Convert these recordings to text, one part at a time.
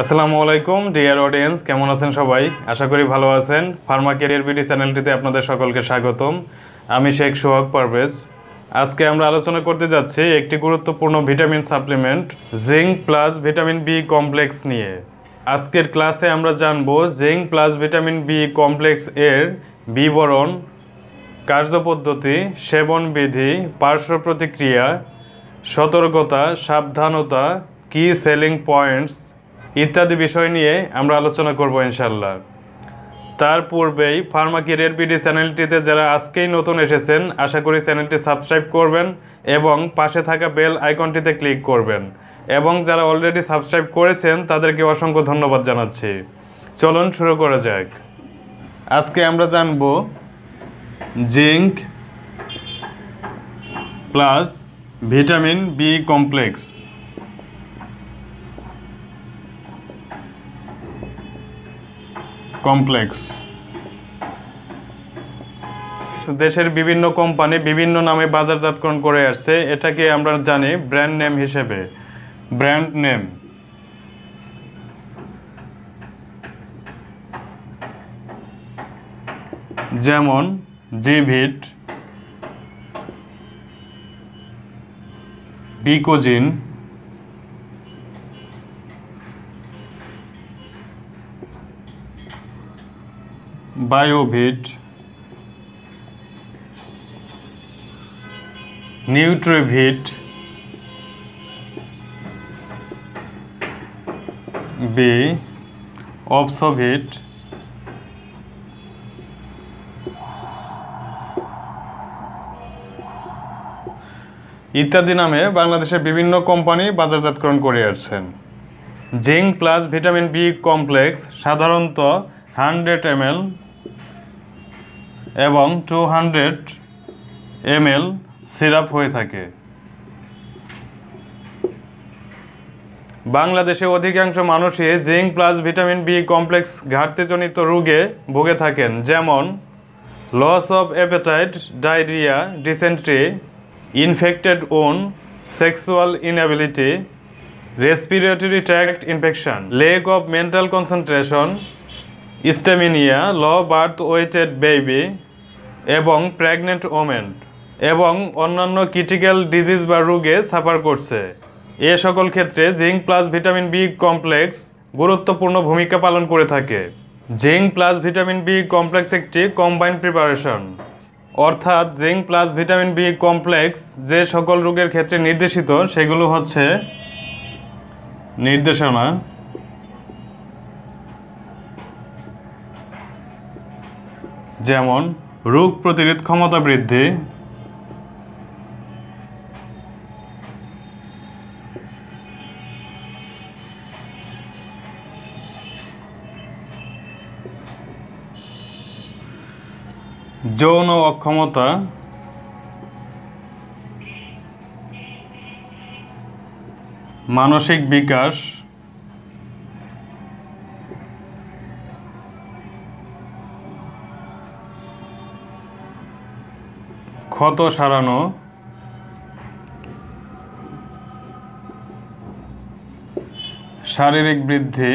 আসসালামু আলাইকুম dear audience, কেমন আছেন সবাই? আশা করি ভালো আছেন। ফার্মা ক্যারিয়ার বিডি চ্যানেলটিতে আপনাদের সকলকে স্বাগতম। আমি শেখ সোহাগ পারভেজ। আজকে আমরা আলোচনা করতে যাচ্ছি একটি গুরুত্বপূর্ণ vitamin supplement zinc plus vitamin B complex নিয়ে। আজকের ক্লাসে আমরা জানব zinc plus vitamin B complex এর বিবরণ, কার্যপদ্ধতি, সেবনবিধি, পার্শ্ব প্রতিক্রিয়া, সতর্কতা, সাবধানতা, কি সেলিং পয়েন্টস ইত্যাদি বিষয় নিয়ে আমরা আলোচনা করব ইনশাল্লাহ। তার পূর্বেই ফার্মা ক্যারিয়ার বিডি চ্যানেলটিতে যারা আজকেই নতুন এসেছেন, আশা করি চ্যানেলটি সাবস্ক্রাইব করবেন এবং পাশে থাকা বেল আইকনটিতে ক্লিক করবেন, এবং যারা অলরেডি সাবস্ক্রাইব করেছেন তাদেরকে অসংখ্য ধন্যবাদ জানাচ্ছি। চলুন শুরু করা যাক। আজকে আমরা জানব zinc plus vitamin B complex. দেশের বিভিন্ন কোম্পানি বিভিন্ন নামে বাজারজাতকরণ করে আসছে। এটাকে আমরা জানি ব্র্যান্ড নেম হিসেবে, ব্র্যান্ড নেম। যেমন জিভিট, বিকোজিন, বায়োভিট, নিউট্রিভিট, বি, অপসোভিট, ইত্যাদি নামে বাংলাদেশের বিভিন্ন কোম্পানি বাজারজাতকরণ করে আসছেন। Zinc plus vitamin B complex সাধারণত 100 ml এবং 200 ml সিরাপ হয়ে থাকে। বাংলাদেশে অধিকাংশ মানুষই zinc plus vitamin B complex ঘাটতিজনিত রোগে ভুগে থাকেন, যেমন loss of appetite, diarrhoea, dysentery, infected own, sexual inability, respiratory tract infection, lack of mental concentration, stamina, low birth weighted baby এবং প্রেগনেন্ট ওমেন এবং অন্যান্য ক্রিটিক্যাল ডিজিজ বা রোগে সাফার করছে। এ সকল ক্ষেত্রে zinc plus vitamin B complex গুরুত্বপূর্ণ ভূমিকা পালন করে থাকে। Zinc plus vitamin B complex একটি কম্বাইন্ড প্রিপারেশন, অর্থাৎ zinc plus vitamin B complex যে সকল রোগের ক্ষেত্রে নির্দেশিত সেগুলো হচ্ছে নির্দেশনা, যেমন রোগ প্রতিরোধ ক্ষমতা বৃদ্ধি, যৌন অক্ষমতা, মানসিক বিকাশ, ক্ষত সারানো, শারীরিক বৃদ্ধি,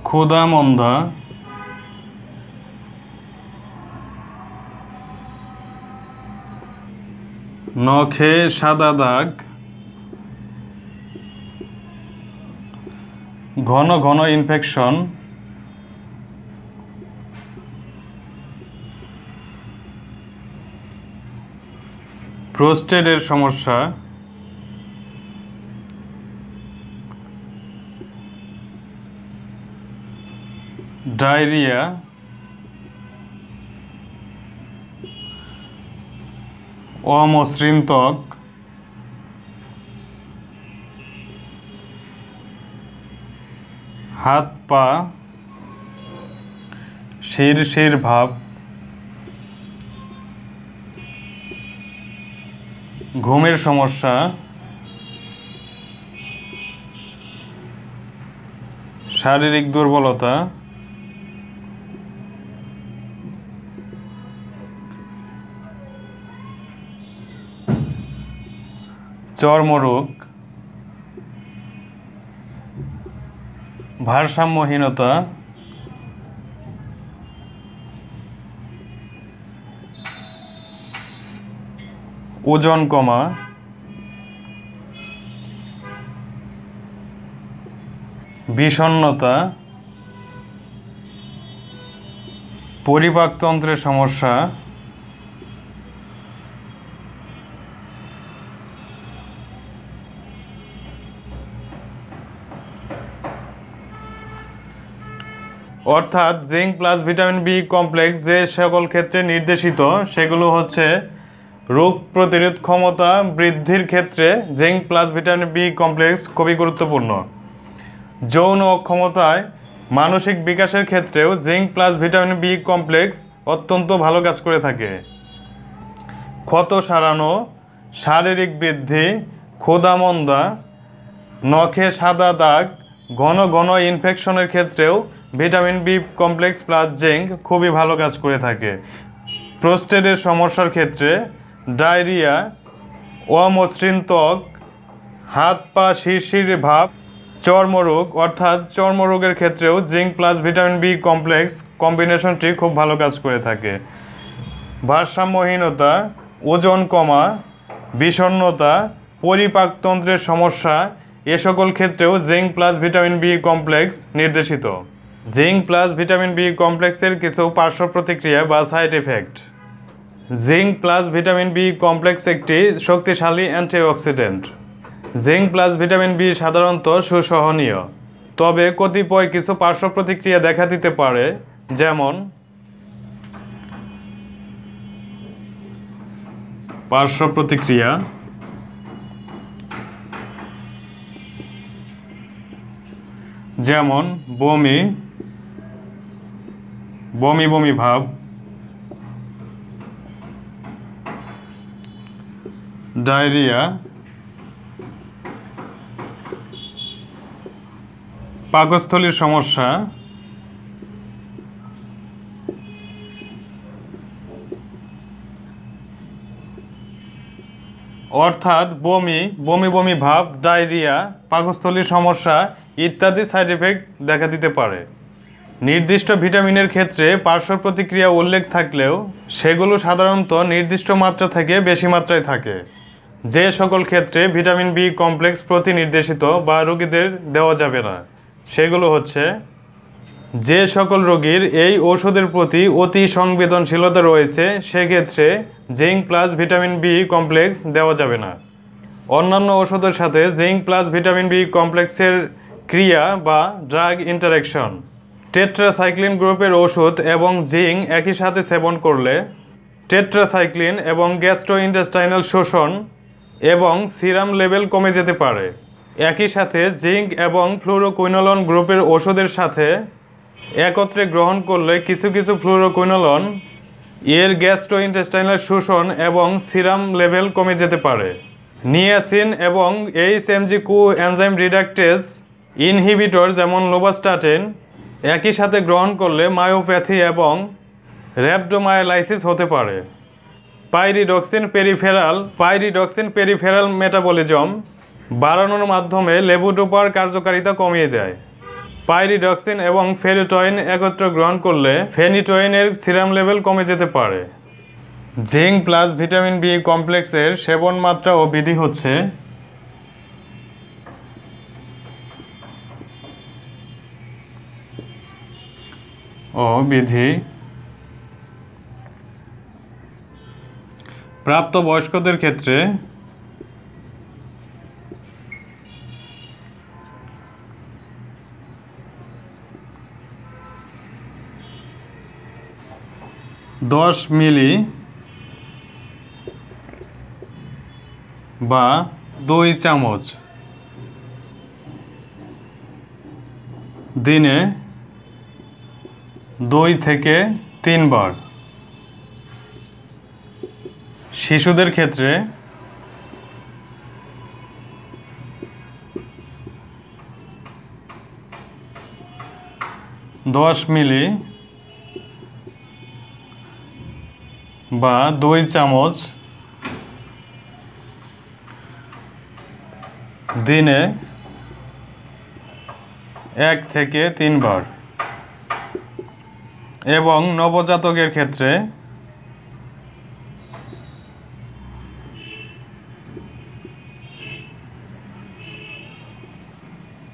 ক্ষুধা মন্দা, নখে সাদা দাগ, ঘন ঘন ইনফেকশন, প্রোস্টেটের সমস্যা, ডায়রিয়া, অমসৃণ ত্বক, হাত পা শিরশির ভাব, ঘুমের সমস্যা, শারীরিক দুর্বলতা, চর্মরোগ, ভারসাম্যহীনতা, ওজন কমা, বিষণ্ণতা, পরিপাকতন্ত্রের সমস্যা, অর্থাৎ zinc plus vitamin B complex যে সকল ক্ষেত্রে নির্দেশিত সেগুলো হচ্ছে রোগ প্রতিরোধ ক্ষমতা বৃদ্ধির ক্ষেত্রে zinc plus vitamin B complex খুবই গুরুত্বপূর্ণ। যৌন অক্ষমতায় মানসিক বিকাশের ক্ষেত্রেও zinc plus vitamin B complex অত্যন্ত ভালো কাজ করে থাকে। ক্ষত সারানো, শারীরিক বৃদ্ধি, ক্ষুধামন্দা, নখে সাদা দাগ, ঘন ঘন ইনফেকশনের ক্ষেত্রেও vitamin B complex plus zinc খুবই ভালো কাজ করে থাকে। প্রোস্টেটের সমস্যার ক্ষেত্রে, ডায়রিয়া, অমসৃণ ত্বক, হাত পা শিরশির ভাব, চর্মরোগ অর্থাৎ চর্মরোগের ক্ষেত্রেও zinc plus vitamin B complex কম্বিনেশনটি খুব ভালো কাজ করে থাকে। ভারসাম্যহীনতা, ওজন কমা, বিষণ্ণতা, পরিপাকতন্ত্রের সমস্যা এ সকল ক্ষেত্রেও zinc plus vitamin B complex নির্দেশিত। জিঙ্ক প্লাস ভিটামিন বি কমপ্লেক্সের কিছু পার্শ্ব প্রতিক্রিয়া বা side effect. Zinc plus vitamin B complex একটি শক্তিশালী antioxidant. Zinc plus vitamin B সাধারণত সুসহনীয়, তবে কতিপয় কিছু পার্শ্ব প্রতিক্রিয়া দেখা দিতে পারে, যেমন পার্শ্ব প্রতিক্রিয়া যেমন বমি, বমি বমি ভাব, ডায়রিয়া, পাকস্থলীর সমস্যা, অর্থাৎ বমি, বমি বমি ভাব, ডায়রিয়া, পাকস্থলীর সমস্যা ইত্যাদি সাইড এফেক্ট দেখা দিতে পারে। নির্দিষ্ট ভিটামিনের ক্ষেত্রে পার্শ্ব প্রতিক্রিয়া উল্লেখ থাকলেও সেগুলো সাধারণত নির্দিষ্ট মাত্রা থেকে বেশি মাত্রায় থাকে। যে সকল ক্ষেত্রে ভিটামিন বি কমপ্লেক্স প্রতিনির্দেশিত বা রোগীদের দেওয়া যাবে না সেগুলো হচ্ছে, যে সকল রোগীর এই ওষুধের প্রতি অতি সংবেদনশীলতা রয়েছে সেক্ষেত্রে zinc plus vitamin B complex দেওয়া যাবে না। অন্যান্য ওষুধের সাথে জিঙ্ক প্লাস ভিটামিন বি কমপ্লেক্সের ক্রিয়া বা ড্রাগ ইন্টারাকশন। টেট্রাসাইক্লিন গ্রুপের ওষুধ এবং জিঙ্ক একই সাথে সেবন করলে টেট্রাসাইক্লিন এবং গ্যাস্ট্রোইন্টেস্টাইনাল শোষণ এবং সিরাম লেভেল কমে যেতে পারে। একই সাথে জিঙ্ক এবং ফ্লুরোকুইনোলন গ্রুপের ওষুধের সাথে একত্রে গ্রহণ করলে কিছু কিছু ফ্লুরোকুইনোলন এর গ্যাস্ট্রোইন্টেস্টাইনাল শোষণ এবং সিরাম লেভেল কমে যেতে পারে। নিয়াসিন এবং HMG-CoA এনজাইম রিডাকটেজ ইনহিবিটর যেমন লোবাস্টাটিন একই সাথে গ্রহণ করলে মায়োপ্যাথি এবং র্যাপডোমায়োলাইসিস হতে পারে। পাইরিডক্সিন পেরিফেরাল মেটাবলিজম বাড়ানোর মাধ্যমে লেভোডোপার কার্যকারিতা কমিয়ে দেয়। পাইরিডক্সিন এবং ফেরিটোইন একত্রে গ্রহণ করলে ফেনিটোইনের সিরাম লেভেল কমে যেতে পারে। জিঙ্ক প্লাস ভিটামিন বি কমপ্লেক্সের সেবন মাত্রা ও বিধি হচ্ছে, প্রাপ্তবয়স্কদের ক্ষেত্রে 10 মিলি বা 2 চামচ দিনে 2 থেকে 3 বার। শিশুদের ক্ষেত্রে 10 মিলি বা 2 চামচ দিনে 1 থেকে 3 বার এবং নবজাতকের ক্ষেত্রে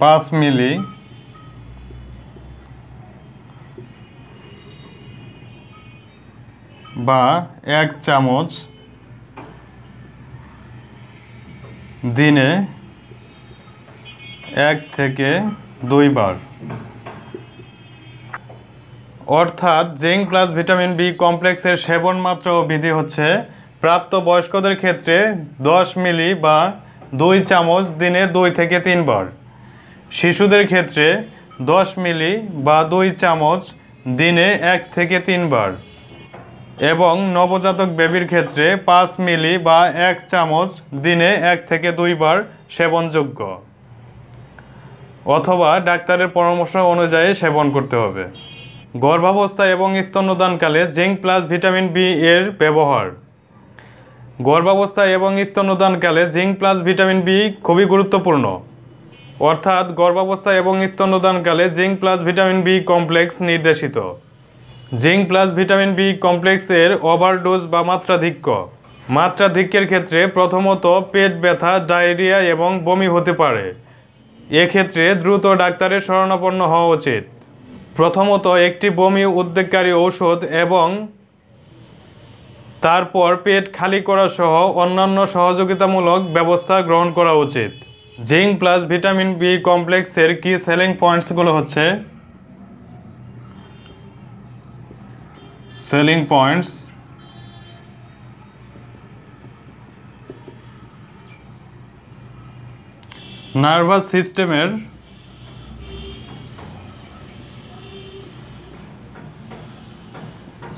5 মিলি বা 1 চামচ দিনে 1 থেকে 2 বার। অর্থাৎ জিঙ্ক প্লাস ভিটামিন বি কমপ্লেক্সের সেবন মাত্রা ও বিধি হচ্ছে প্রাপ্তবয়স্কদের ক্ষেত্রে 10 মিলি বা 2 চামচ দিনে 2 থেকে 3 বার, শিশুদের ক্ষেত্রে 10 মিলি বা 2 চামচ দিনে 1 থেকে 3 বার এবং নবজাতক বেবির ক্ষেত্রে 5 মিলি বা 1 চামচ দিনে 1 থেকে 2 বার সেবনযোগ্য, অথবা ডাক্তারের পরামর্শ অনুযায়ী সেবন করতে হবে। গর্ভাবস্থা এবং স্তন্যদানকালে জিঙ্ক প্লাস ভিটামিন বি এর ব্যবহার। গর্ভাবস্থা এবং স্তন্যদানকালে জিঙ্ক প্লাস ভিটামিন বি খুবই গুরুত্বপূর্ণ। অর্থাৎ গর্ভাবস্থা এবং স্তন্যদানকালে zinc plus vitamin B complex নির্দেশিত। জিঙ্ক প্লাস ভিটামিন বি কমপ্লেক্সের ওভারডোজ বা মাত্রাধিক্যের ক্ষেত্রে প্রথমত পেট ব্যথা, ডায়রিয়া এবং বমি হতে পারে। এক্ষেত্রে দ্রুত ডাক্তারের শরণাপন্ন হওয়া উচিত। প্রথমত একটি বমি উদ্বেগকারী ঔষধ এবং তারপর পেট খালি করা সহ অন্যান্য সহযোগিতামূলক ব্যবস্থা গ্রহণ করা উচিত। জিঙ্ক প্লাস ভিটামিন বি কমপ্লেক্সের কি সেলিং পয়েন্টসগুলো হচ্ছে: সেলিং পয়েন্টস, নার্ভাস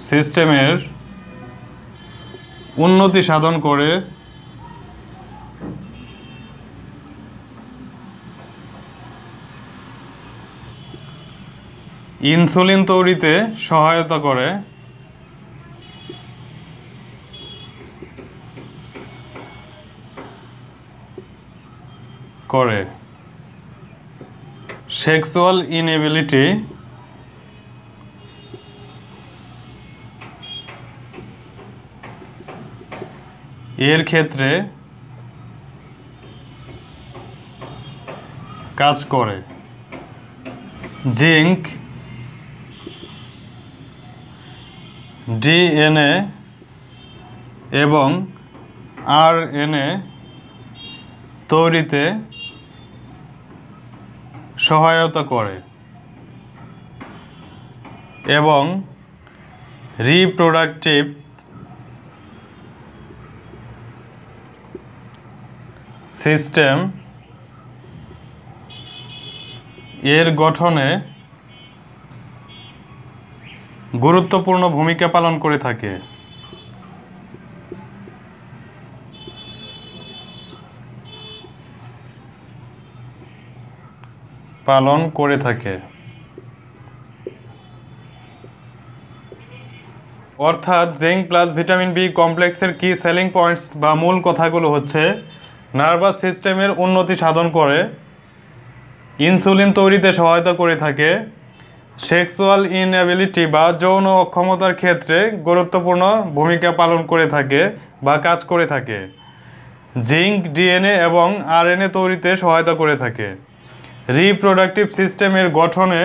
সিস্টেমের উন্নতি সাধন করে, ইনসুলিন তৈরিতে সহায়তা করে, সেক্সুয়াল ইনএবিলিটি এর ক্ষেত্রে কাজ করে। জিঙ্ক ডিএনএ এবং আরএনএ তৈরিতে সহায়তা করে এবং রিপ্রোডাক্টিভ সিস্টেম এর গঠনে গুরুত্বপূর্ণ ভূমিকা পালন করে থাকে। অর্থাৎ জিঙ্ক প্লাস ভিটামিন বি কমপ্লেক্সের কি সেলিং পয়েন্টস বা মূল কথাগুলো হচ্ছে: নার্ভাস সিস্টেমের উন্নতি সাধন করে, ইনসুলিন তৈরিতে সহায়তা করে থাকে, সেক্সুয়াল ইনএবিলিটি বা যৌন অক্ষমতার ক্ষেত্রে গুরুত্বপূর্ণ ভূমিকা পালন করে থাকে বা কাজ করে থাকে, জিঙ্ক ডিএনএ এবং আরএনএ তৈরিতে সহায়তা করে থাকে, রিপ্রোডাক্টিভ সিস্টেমের গঠনে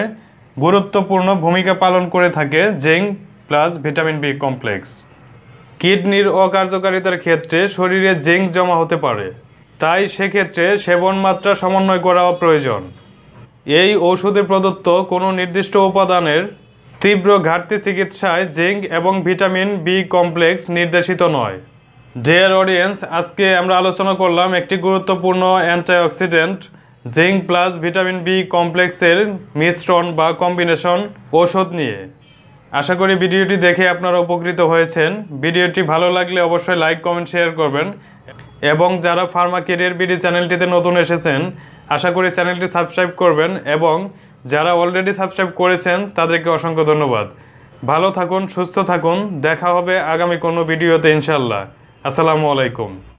গুরুত্বপূর্ণ ভূমিকা পালন করে থাকে zinc plus vitamin B complex. কিডনির অকার্যকারিতার ক্ষেত্রে শরীরে জিঙ্ক জমা হতে পারে, তাই সেক্ষেত্রে সেবন মাত্রা সমন্বয় করা প্রয়োজন। এই ঔষধে প্রদত্ত কোনো নির্দিষ্ট উপাদানের তীব্র ঘাটতি চিকিৎসায় জিঙ্ক এবং ভিটামিন বি কমপ্লেক্স নির্দেশিত নয়। ডিয়ার অডিয়েন্স, আজকে আমরা আলোচনা করলাম একটি গুরুত্বপূর্ণ antioxidant zinc plus vitamin B কমপ্লেক্সের মিশ্রণ বা কম্বিনেশন ঔষধ নিয়ে। আশা করি ভিডিওটি দেখে আপনারা উপকৃত হয়েছেন। ভিডিওটি ভালো লাগলে অবশ্যই লাইক, কমেন্ট, শেয়ার করবেন এবং যারা ফার্মা কেরিয়ার বিডি চ্যানেলটিতে নতুন এসেছেন আশা করি চ্যানেলটি সাবস্ক্রাইব করবেন এবং যারা অলরেডি সাবস্ক্রাইব করেছেন তাদেরকে অসংখ্য ধন্যবাদ। ভালো থাকুন, সুস্থ থাকুন, দেখা হবে আগামী কোনো ভিডিওতে ইনশাআল্লাহ। আসসালামু আলাইকুম।